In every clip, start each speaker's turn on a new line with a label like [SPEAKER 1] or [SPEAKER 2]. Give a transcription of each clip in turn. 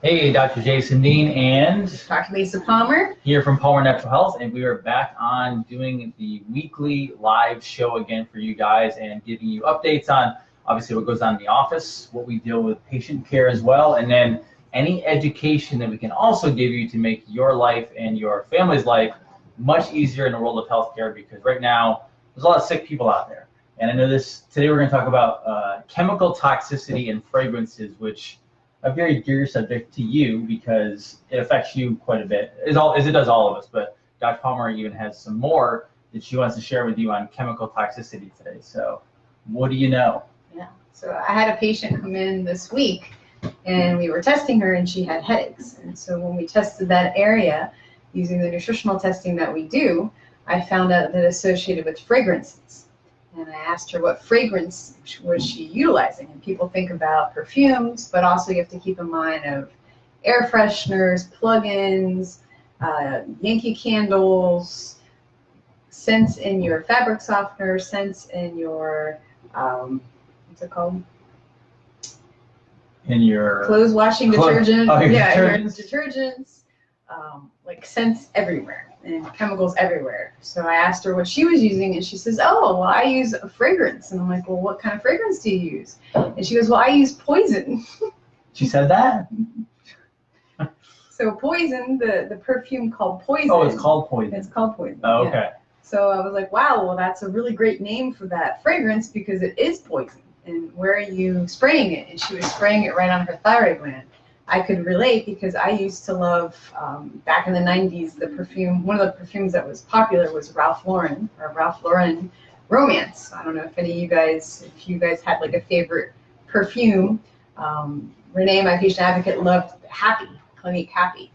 [SPEAKER 1] Hey, Dr. Jason Dean and
[SPEAKER 2] Dr. Lisa Palmer
[SPEAKER 1] here from Palmer Natural Health, and we are back on doing the weekly live show again for you guys and giving you updates on obviously what goes on in the office, what we deal with patient care as well, and then any education that we can also give you to make your life and your family's life much easier in the world of healthcare, because right now there's a lot of sick people out there. And I know today we're going to talk about chemical toxicity and fragrances, which a very dear subject to you because it affects you quite a bit, as it does all of us. But Dr. Palmer even has some more that she wants to share with you on chemical toxicity today. So what do you know?
[SPEAKER 2] Yeah, so I had a patient come in this week and we were testing her and she had headaches. And so when we tested that area using the nutritional testing that we do, I found out that associated with fragrances. And I asked her what fragrance was she utilizing. And people think about perfumes, but also you have to keep in mind of air fresheners, plug-ins, Yankee candles, scents in your fabric softener, scents in your, what's it called?
[SPEAKER 1] In your
[SPEAKER 2] clothes washing detergent.
[SPEAKER 1] Oh,
[SPEAKER 2] yeah,
[SPEAKER 1] detergents.
[SPEAKER 2] Your detergents, like scents everywhere and chemicals everywhere. So I asked her what she was using, and she says, oh, well, I use a fragrance. And I'm like, well, what kind of fragrance do you use? And she goes, well, I use Poison.
[SPEAKER 1] She said that?
[SPEAKER 2] So Poison, the perfume called Poison.
[SPEAKER 1] Oh, it's called Poison.
[SPEAKER 2] It's called Poison.
[SPEAKER 1] Oh,
[SPEAKER 2] yeah.
[SPEAKER 1] okay.
[SPEAKER 2] So I was like, wow, well, that's a really great name for that fragrance because it is poison. And where are you spraying it? And she was spraying it right on her thyroid gland. I could relate because I used to love, back in the 90s, the perfume, one of the perfumes that was popular was Ralph Lauren Romance. I don't know if any of you guys, had like a favorite perfume. Renee, my patient advocate, loved Happy, Clinique Happy.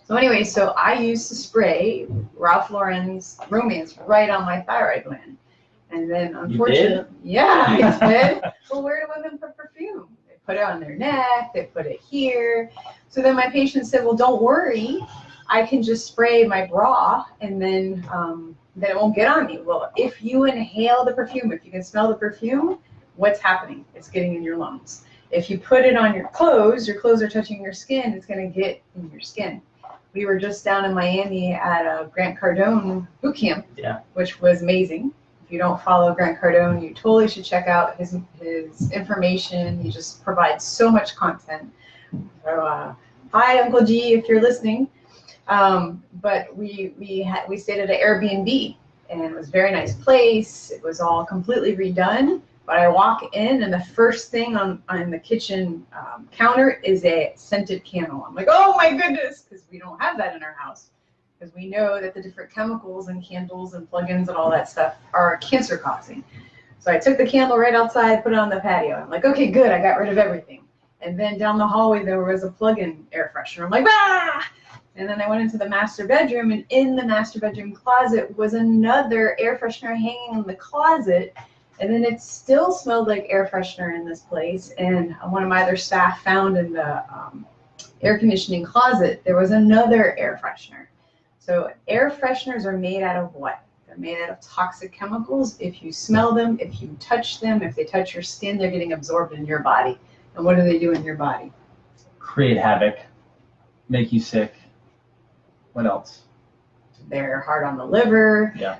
[SPEAKER 2] So anyway, so I used to spray Ralph Lauren's Romance right on my thyroid gland. And then unfortunately, yeah, I did. Well, where do women put perfume? Put it on their neck, they put it here. So then my patient said, well, don't worry, I can just spray my bra and then it won't get on me. Well, if you inhale the perfume, if you can smell the perfume, what's happening? It's getting in your lungs. If you put it on your clothes are touching your skin, it's gonna get in your skin. We were just down in Miami at a Grant Cardone boot camp, which was amazing. If you don't follow Grant Cardone, you totally should check out his information. He just provides so much content. So, hi, Uncle G, if you're listening. But we stayed at an AirBnB, and it was a very nice place. It was all completely redone. But I walk in, and the first thing on the kitchen counter is a scented candle. I'm like, oh my goodness, because we don't have that in our house. Because we know that the different chemicals and candles and plugins and all that stuff are cancer causing. So I took the candle right outside, put it on the patio. I'm like, okay, good, I got rid of everything. And then down the hallway there was a plug-in air freshener. I'm like, ah! And then I went into the master bedroom, and in the master bedroom closet was another air freshener hanging in the closet. And then it still smelled like air freshener in this place. And one of my other staff found in the air conditioning closet, there was another air freshener. So air fresheners are made out of what? They're made out of toxic chemicals. If you smell them, if you touch them, if they touch your skin, they're getting absorbed in your body. And what do they do in your body?
[SPEAKER 1] Create havoc, make you sick. What else?
[SPEAKER 2] They're hard on the liver.
[SPEAKER 1] Yeah.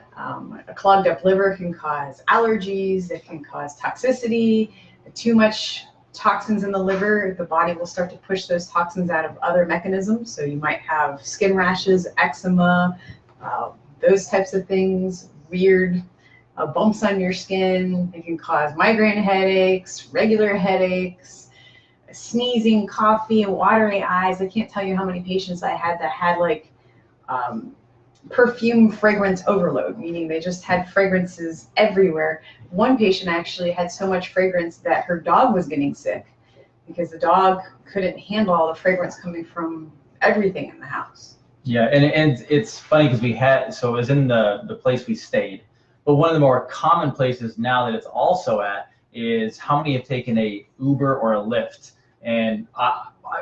[SPEAKER 2] A clogged up liver can cause allergies. It can cause toxicity. Too much toxins in the liver, the body will start to push those toxins out of other mechanisms. So you might have skin rashes, eczema, those types of things, weird bumps on your skin. It can cause migraine headaches, regular headaches, sneezing, coffee, and watery eyes. I can't tell you how many patients I had that had like perfume fragrance overload, meaning they just had fragrances everywhere. One patient actually had so much fragrance that her dog was getting sick because the dog couldn't handle all the fragrance coming from everything in the house.
[SPEAKER 1] Yeah, and it's funny because so it was in the place we stayed, but one of the more common places now that it's also at is how many have taken a Uber or a Lyft. And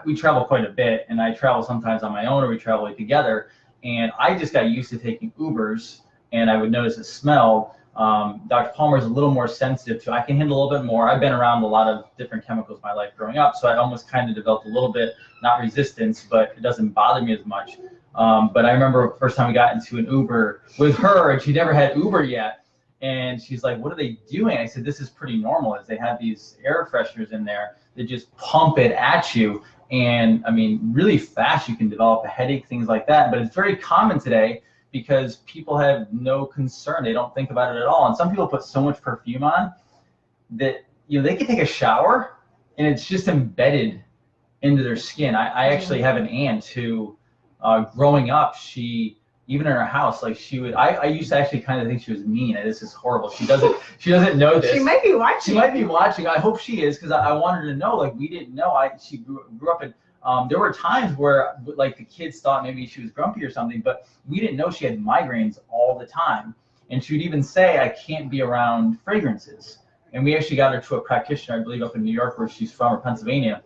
[SPEAKER 1] we travel quite a bit, and I travel sometimes on my own or we travel together. And I just got used to taking Ubers, and I would notice a smell Dr. Palmer is a little more sensitive to. I can handle a little bit more. I've been around a lot of different chemicals in my life growing up, so I almost kind of developed a little bit, not resistance, but it doesn't bother me as much. But I remember the first time we got into an Uber with her, and she never had Uber yet. And she's like, what are they doing? I said, this is pretty normal. Is they have these air fresheners in there that just pump it at you. And I mean, really fast, you can develop a headache, things like that. But it's very common today because people have no concern. They don't think about it at all. And some people put so much perfume on that, you know, they can take a shower and it's just embedded into their skin. I actually have an aunt who, growing up, she, even in her house, like she would, I used to actually kind of think she was mean. This is horrible. She doesn't know this.
[SPEAKER 2] She might be watching.
[SPEAKER 1] She might be watching. I hope she is, because I wanted her to know, like, we didn't know. She grew up in, there were times where, like, the kids thought maybe she was grumpy or something, but we didn't know she had migraines all the time. And she would even say, I can't be around fragrances. And we actually got her to a practitioner, I believe, up in New York, where she's from, or Pennsylvania.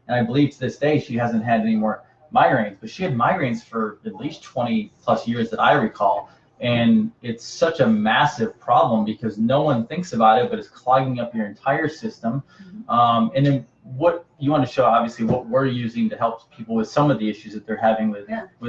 [SPEAKER 1] And I believe to this day, she hasn't had any more migraines, but she had migraines for at least 20 plus years that I recall. And it's such a massive problem because no one thinks about it, but it's clogging up your entire system. And then what you want to show, obviously, what we're using to help people with some of the issues that they're having with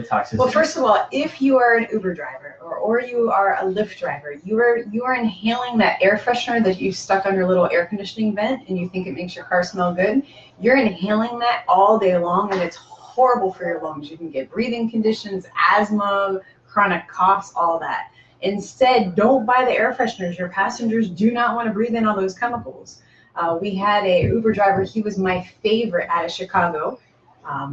[SPEAKER 1] toxicity.
[SPEAKER 2] Well, first of all, if you are an Uber driver or you are a Lyft driver, you are inhaling that air freshener that you stuck on your little air conditioning vent and you think it makes your car smell good. You're inhaling that all day long, and it's horrible for your lungs. You can get breathing conditions, asthma, chronic coughs, all that. Instead, don't buy the air fresheners. Your passengers do not want to breathe in all those chemicals. We had a Uber driver. He was my favorite out of Chicago.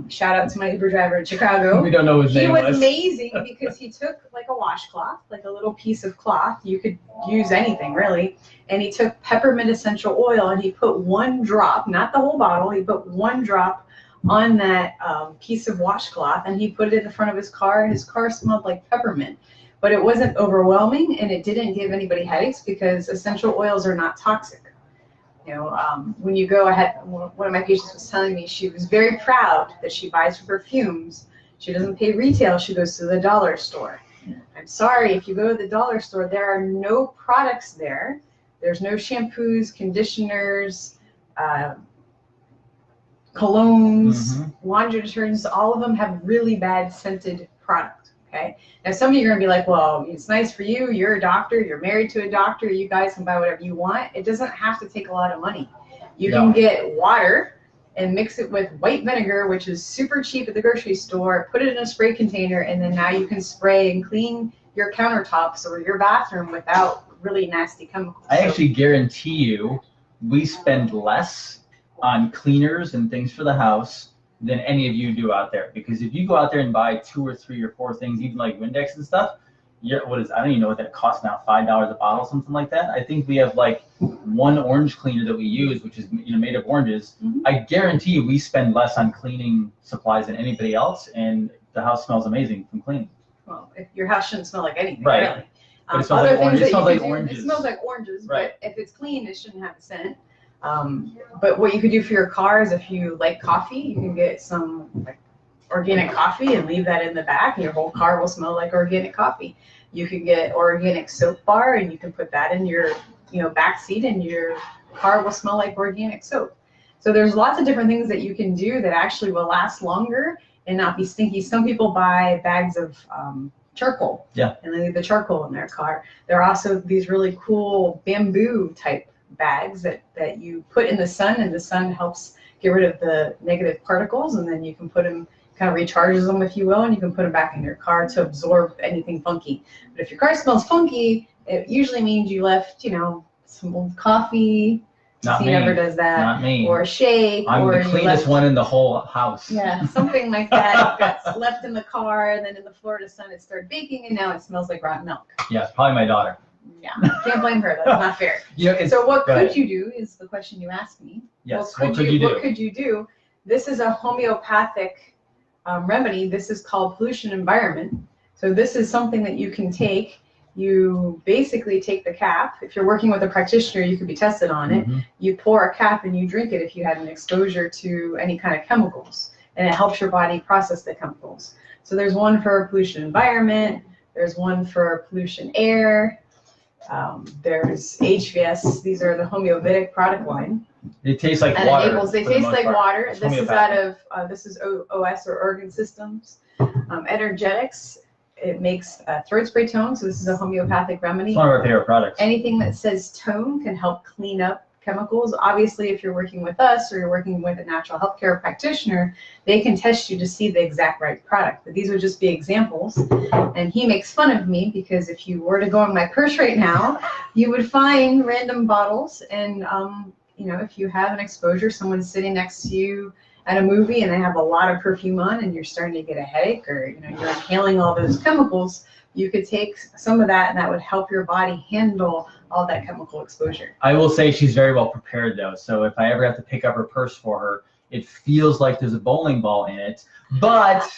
[SPEAKER 2] Shout out to my Uber driver in Chicago.
[SPEAKER 1] We don't know his name.
[SPEAKER 2] He was amazing because he took like a washcloth, like a little piece of cloth. You could use anything really. And he took peppermint essential oil and he put one drop, not the whole bottle, he put one drop on that piece of washcloth, and he put it in the front of his car. His car smelled like peppermint, but it wasn't overwhelming, and it didn't give anybody headaches because essential oils are not toxic. You know, when you go, one of my patients was telling me she was very proud that she buys her perfumes. She doesn't pay retail. She goes to the dollar store. I'm sorry, if you go to the dollar store, there are no products there. There's no shampoos, conditioners, colognes, laundry detergents. All of them have really bad scented product. Okay. Now some of you are going to be like, well, it's nice for you. You're a doctor. You're married to a doctor. You guys can buy whatever you want. It doesn't have to take a lot of money. You can get water and mix it with white vinegar, which is super cheap at the grocery store. Put it in a spray container, and then now you can spray and clean your countertops or your bathroom without really nasty chemicals.
[SPEAKER 1] I actually guarantee you, we spend less on cleaners and things for the house than any of you do out there. Because if you go out there and buy 2 or 3 or 4 things, even like Windex and stuff, I don't even know what that costs now, $5 a bottle, something like that. I think we have like one orange cleaner that we use, which is made of oranges. I guarantee you we spend less on cleaning supplies than anybody else, and the house smells amazing from cleaning.
[SPEAKER 2] Well, if your house shouldn't smell like anything,
[SPEAKER 1] right?
[SPEAKER 2] Really.
[SPEAKER 1] But it smells like oranges. It smells like oranges.
[SPEAKER 2] It smells like oranges,
[SPEAKER 1] right.
[SPEAKER 2] But if it's clean, it shouldn't have a scent. But what you could do for your car is, if you like coffee, you can get some like organic coffee and leave that in the back, and your whole car will smell like organic coffee. You can get organic soap bar, and you can put that in your back seat, and your car will smell like organic soap. So there's lots of different things that you can do that actually will last longer and not be stinky. Some people buy bags of charcoal, and they leave the charcoal in their car. There are also these really cool bamboo type bags that you put in the sun, and the sun helps get rid of the negative particles, and then you can put them, kind of recharges them, if you will, and you can put them back in your car to absorb anything funky. But if your car smells funky, it usually means you left, some old coffee.
[SPEAKER 1] Not
[SPEAKER 2] he
[SPEAKER 1] me.
[SPEAKER 2] never does that.
[SPEAKER 1] Not me.
[SPEAKER 2] Or a shake.
[SPEAKER 1] I'm
[SPEAKER 2] or
[SPEAKER 1] the cleanest one in the whole house.
[SPEAKER 2] Yeah, something like that that's left in the car, and then in the Florida sun it started baking, and now it smells like rotten milk.
[SPEAKER 1] Yeah, it's probably my daughter.
[SPEAKER 2] Yeah, can't blame her. That's not fair. So what could you do is the question you asked me.
[SPEAKER 1] Yes,
[SPEAKER 2] what could you do? This is a homeopathic remedy. This is called pollution environment. So this is something that you can take. You basically take the cap. If you're working with a practitioner, you could be tested on it. You pour a cap and you drink it if you had an exposure to any kind of chemicals, and it helps your body process the chemicals. So there's one for pollution environment. There's one for pollution air. There's HVS. These are the homeopathic product line.
[SPEAKER 1] They taste like
[SPEAKER 2] And
[SPEAKER 1] water.
[SPEAKER 2] Enables, they taste like water.
[SPEAKER 1] It's
[SPEAKER 2] this is out of this is OS or Organ Systems. Energetics. It makes throat spray tone. So this is a homeopathic remedy.
[SPEAKER 1] It's one of our favorite products.
[SPEAKER 2] Anything that says tone can help clean up chemicals. Obviously, if you're working with us or you're working with a natural healthcare practitioner, they can test you to see the exact right product. But these would just be examples. And he makes fun of me because if you were to go in my purse right now, you would find random bottles. And you know, if you have an exposure, someone's sitting next to you at a movie and they have a lot of perfume on and you're starting to get a headache, or you know, you're inhaling all those chemicals, you could take some of that and that would help your body handle all that chemical exposure.
[SPEAKER 1] I will say she's very well prepared though. So if I ever have to pick up her purse for her, it feels like there's a bowling ball in it, but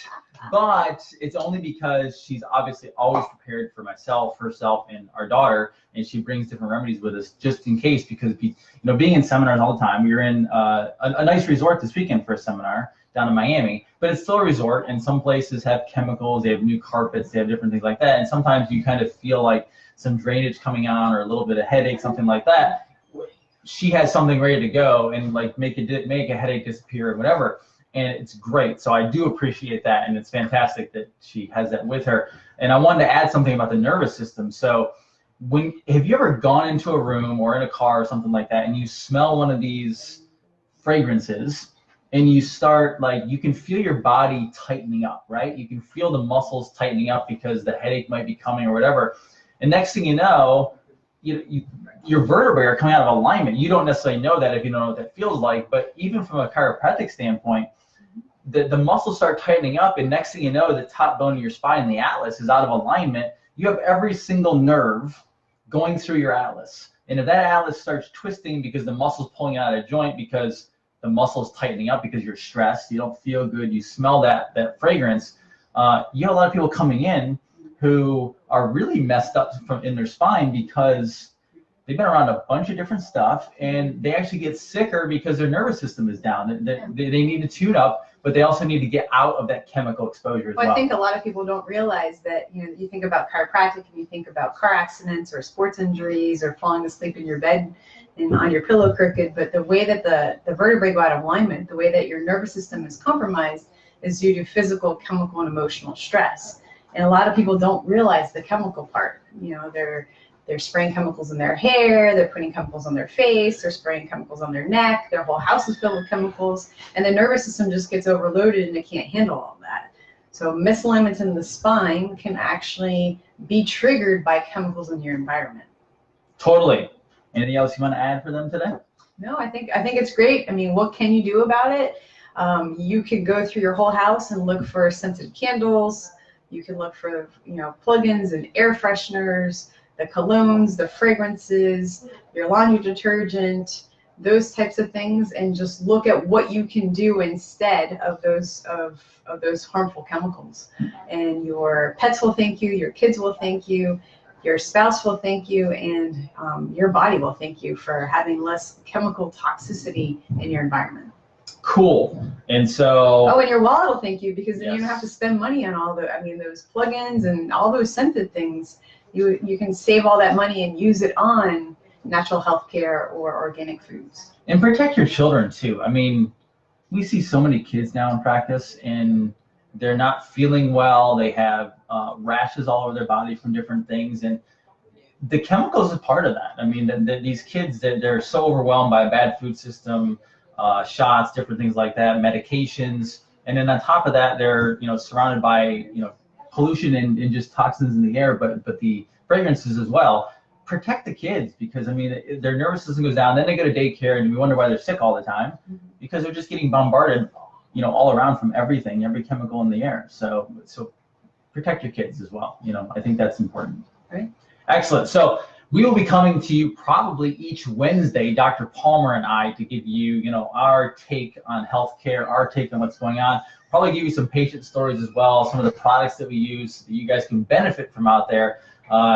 [SPEAKER 1] it's only because she's obviously always prepared for myself, herself, and our daughter, and she brings different remedies with us just in case, because you know, being in seminars all the time, we were in a nice resort this weekend for a seminar down in Miami, but it's still a resort, and some places have chemicals, they have new carpets, they have different things like that, and sometimes you kind of feel like some drainage coming on or a little bit of headache, something like that. She has something ready to go and like make a headache disappear or whatever, and it's great. So I do appreciate that, and it's fantastic that she has that with her. And I wanted to add something about the nervous system. So have you ever gone into a room or in a car or something like that and you smell one of these fragrances and you start, like, you can feel your body tightening up, right? You can feel the muscles tightening up because the headache might be coming or whatever. And next thing you know, your vertebrae are coming out of alignment. You don't necessarily know that if you don't know what that feels like, but even from a chiropractic standpoint, the muscles start tightening up, and next thing you know, the top bone of your spine, the atlas, is out of alignment. You have every single nerve going through your atlas. And if that atlas starts twisting because the muscle's pulling out of joint, because the muscle's tightening up because you're stressed, you don't feel good, you smell that fragrance, you have a lot of people coming in who are really messed up in their spine because they've been around a bunch of different stuff, and they actually get sicker because their nervous system is down. They need to tune up, but they also need to get out of that chemical exposure as well.
[SPEAKER 2] I think a lot of people don't realize that, you know, you think about chiropractic and you think about car accidents or sports injuries or falling asleep in your bed and on your pillow crooked, but the way that the vertebrae go out of alignment, the way that your nervous system is compromised, is due to physical, chemical, and emotional stress. And a lot of people don't realize the chemical part. You know, they're spraying chemicals in their hair, they're putting chemicals on their face, they're spraying chemicals on their neck, their whole house is filled with chemicals, and the nervous system just gets overloaded and it can't handle all that. So misalignments in the spine can actually be triggered by chemicals in your environment.
[SPEAKER 1] Totally. Anything else you want to add for them today?
[SPEAKER 2] No, I think it's great. I mean, what can you do about it? You can go through your whole house and look for scented candles. You can look for, you know, plugins and air fresheners, the colognes, the fragrances, your laundry detergent, those types of things, and just look at what you can do instead of those harmful chemicals. And your pets will thank you, your kids will thank you, your spouse will thank you, and your body will thank you for having less chemical toxicity in your environment.
[SPEAKER 1] Cool. And so.
[SPEAKER 2] Oh, and your wallet will thank you, because then
[SPEAKER 1] Yes.
[SPEAKER 2] you don't have to spend money on all those plugins and all those scented things. You can save all that money and use it on natural health care or organic foods.
[SPEAKER 1] And protect your children too. I mean, we see so many kids now in practice and they're not feeling well. They have rashes all over their body from different things. And the chemicals is part of that. I mean, these kids, they're so overwhelmed by a bad food system, shots, different things like that, medications. And then on top of that, they're, you know, surrounded by, you know, pollution and just toxins in the air, but the fragrances as well. Protect the kids, because I mean, their nervous system goes down, then they go to daycare and we wonder why they're sick all the time, because they're just getting bombarded, you know, all around from everything, every chemical in the air. So protect your kids as well. You know, I think that's important.
[SPEAKER 2] Right.
[SPEAKER 1] Excellent. So we will be coming to you probably each Wednesday, Dr. Palmer and I, to give you, you know, our take on healthcare, our take on what's going on. Probably give you some patient stories as well, some of the products that we use that you guys can benefit from out there,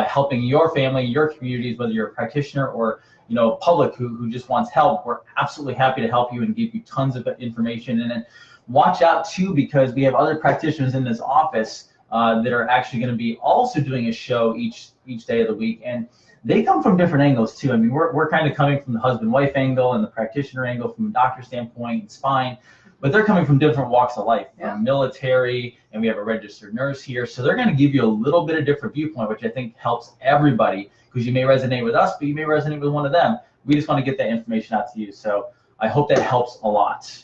[SPEAKER 1] helping your family, your communities, whether you're a practitioner or, you know, public who just wants help. We're absolutely happy to help you and give you tons of information. And then watch out too, because we have other practitioners in this office that are actually going to be also doing a show each day of the week. And they come from different angles too. I mean, we're kind of coming from the husband-wife angle and the practitioner angle from a doctor standpoint and spine, but they're coming from different walks of life, from military, and we have a registered nurse here. So they're going to give you a little bit of different viewpoint, which I think helps everybody, because you may resonate with us, but you may resonate with one of them. We just want to get that information out to you. So I hope that helps a lot.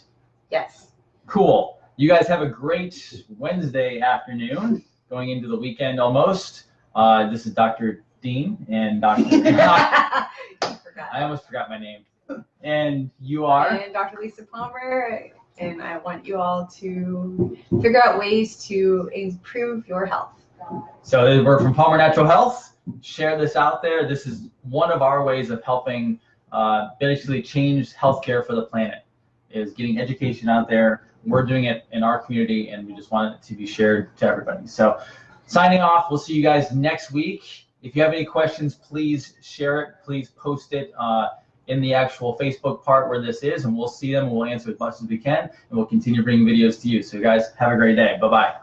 [SPEAKER 2] Yes.
[SPEAKER 1] Cool. You guys have a great Wednesday afternoon, going into the weekend almost. This is Dr. Dean and Dr. I almost forgot my name. And you are?
[SPEAKER 2] And Dr. Lisa Palmer, and I want you all to figure out ways to improve your health.
[SPEAKER 1] So we're from Palmer Natural Health. Share this out there. This is one of our ways of helping basically change healthcare for the planet, is getting education out there. We're doing it in our community, and we just want it to be shared to everybody. So signing off. We'll see you guys next week. If you have any questions, please share it. Please post it in the actual Facebook part where this is, and we'll see them, and we'll answer as much as we can, and we'll continue bringing videos to you. So you guys have a great day. Bye-bye.